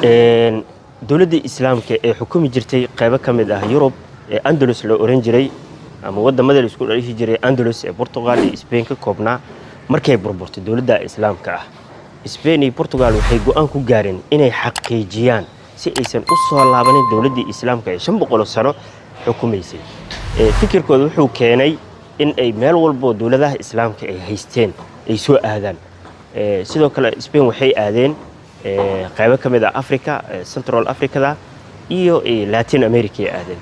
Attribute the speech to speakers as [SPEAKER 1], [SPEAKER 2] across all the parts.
[SPEAKER 1] dowladda islaamka ee xukumi jirtay qaybo ka mid ah Yurub ee Andalus loo oran jiray ama wadamada la isku dhalihi jiray Andalus ee Portugal iyo Spain ka koobnaa markay burburtay dowladda islaamka ah Spain iyo Portugal waxay go'aan ku gaareen inay xaqiijiyaan si aysan u soo laabanin dowladda islaamka ee 500 sano xukumaysay fikirkoodu wuxuu keenay in ay meel walba dowladaha islaamka ay haysteen ay soo aadaan sidoo kale Spain waxay aadeen qaybo ka mid ah Africa Central Africa iyo Latin America aadeen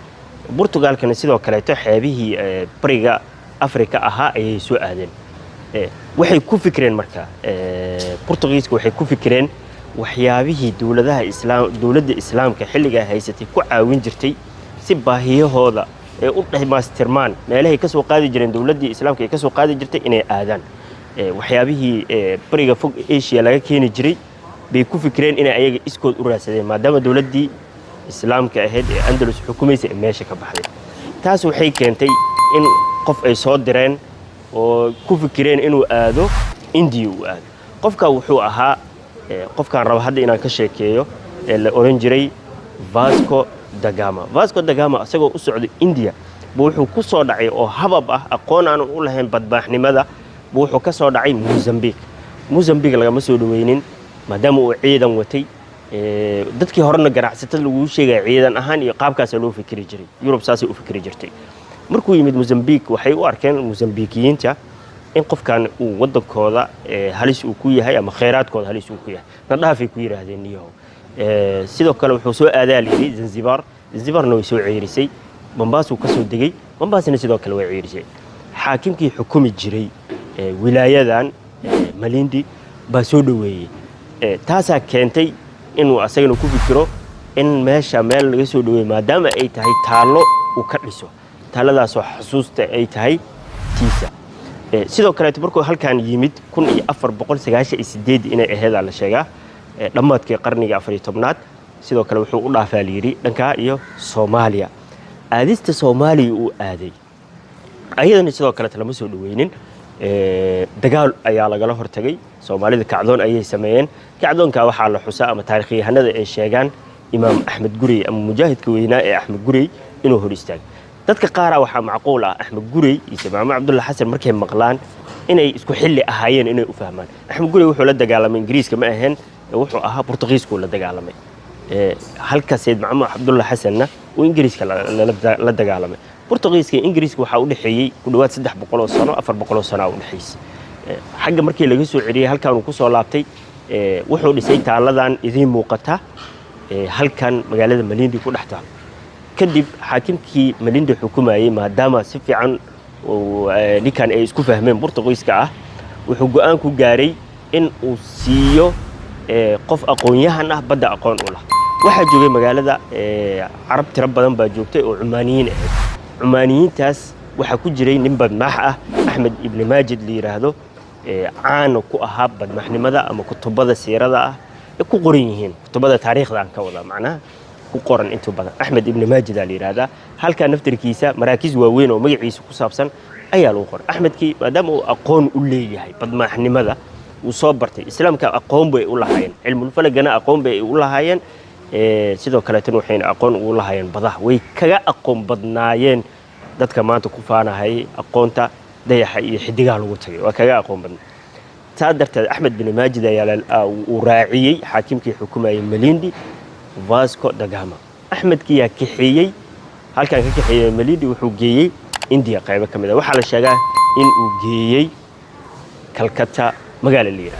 [SPEAKER 1] Portugal kana sidoo kale xeebihii bariga Africa ahaa ay soo aadeen waxay ku fikireen marka Portugiiska waxay ku fikireen waxyaabihii dowladda islaamka xilliga haysatay ku caawin jirtay si baahiyahooda ee u dhameystirmaan meelahay ka soo qaadi jireen dowladda islaamka ee ka soo qaadi jirtay inay aadaan waxyaabihii bariga fog Asia laga keeni jiray bay ku fikireen inay ayaga iskood u raadsadeen maadaama dowladdii islaamka ahayd ee Andalus xukumaysay meesha ka baxday taas waxay keentay in qof ay soo direen oo ku fikireen inuu aado India uu aado qofka wuxuu ahaa qofkan raba hadda inaan ka sheekeeyo la oran jiray Vasco da Gama asagoo u socday India wuxuu ku soo dhacay oo habab ah aqoon aan u lahayn badbaaxnimada wuxuu ka soo dhacay Mozambique lagama soo dhaweynin maadaama uu ciidan watay dadkii horena ganacsatada lagu sheegay ciidan ahaan iyo qaabkaas loo fikiri jiray Yurub saasi u fikiri jirtay markuu yimid Mozambique waxay u arkeen Mozambikiyiinta in qofkan uu wadankooda halis uu ku yahay ama kheyraadkooda halis uu ku yahay nadhaafay ku yiraahdeen niyo sidoo kale wuxuu soo aadaaliyay Zanzibarna way soo ciirisay Mombasa ka soo degay Mombasana sidoo kale way ciirisay xaakimkii xukumi jiray wilaayadan Malindi baa soo dhaweeyay taasaa keentay inuu asagana ku fikiro in meesha meel laga soo dhaweeyo maadaama ay tahay taalo uu ka dhiso taaladaas oo xasuusta ay tahay tiisa sidoo kale markuu halkaan yimid 1498 inay ahayd la sheegaa dhamaadkii qarniga 14aad sidoo kale wuxuu u dhaafaa liiri dhanka iyo Soomaaliya aadista Soomaaliya uu aaday ayadana sidoo kale lama soo dhaweynin dagaal ayaa laga hortagay Soomaalida kacdoon ayay sameeyeen kacdoonka waxa la xusaa ama taariikhiyahanada ay sheegaan Imaam Ahmed Gurey ama mujaahidka weynaa ee Ahmed Gurey inuu hor istaagay dadka qaar waxa macquul ah Ahmed Gurey iyo Imaam Abdullah Xasan markay maqlaan inay isku xilli ahaayeen inay u fahmaan Ahmed Gurey wuxuu la dagaalamay Ingiriiska ma ahayn wuxuu ahaa Portugiisku la dagaalamay halka Said Maxamed Abdullah Xasanna uu Ingiriiska la dagaalamay Portugiiska Ingiriiska waxa u dhaxeeyay ku dhawaad 300 sano 400 sano u dhaxeysay xagga markii laga soo ciriyay halkaan uu ku soo laabtay wuxuu dhisay taaladan idin muuqata halkan magaalada Malindi ku dhaxtaa kadib xaakimkii Malindi xukumayay maadaama si fiican ninkan ay isku fahmeen Portugiiska ah wuxuu go'aan ku gaaray in uu siiyo qof aqoon-yahan ah badda aqoon u leh waxa joogay magaalada Arab tira badan baa joogtay oo Cumaaniyiin ah Cumaaniyiintaas waxa ku jiray nin badmaax ah Ahmed ibn Majid li yiraahdo caan ku ahaa badmaaxnimada ama kutubada siirada ah ku qoran yihiin kutubada taariikhda aan ka wada macnaha ku qoran inta badan Ahmed ibn Majid li yiraahdo halka naftirkiisa maraakiis waaweyn oo magaciisa ku saabsan ayaa loo qoray Ahmedkii maadaama uu aqoon u leeyahay badmaaxnimada uu soo bartay islaamka aqoon bay u lahaayeen cilmul falagana aqoon bay u lahaayeen sidoo kale tan waxayna aqoon u lahaayeen badaha way kaga aqoon badnaayeen dadka maanta ku faanahay aqoonta dayaxa iyo xidigaha lagu tagay waa kaga aqoon badnaa tadarteed Ahmed ibn Majid ayaa uu raaciyay xaakimkii xukumayay Malindi Vasco da Gama Ahmedkii yaa kixiyay halkaan ka kixiyay Malindi wuxuu geeyay India qayb ka mid ah waxa la sheegaa in uu geeyay Calcutta magaalada Liira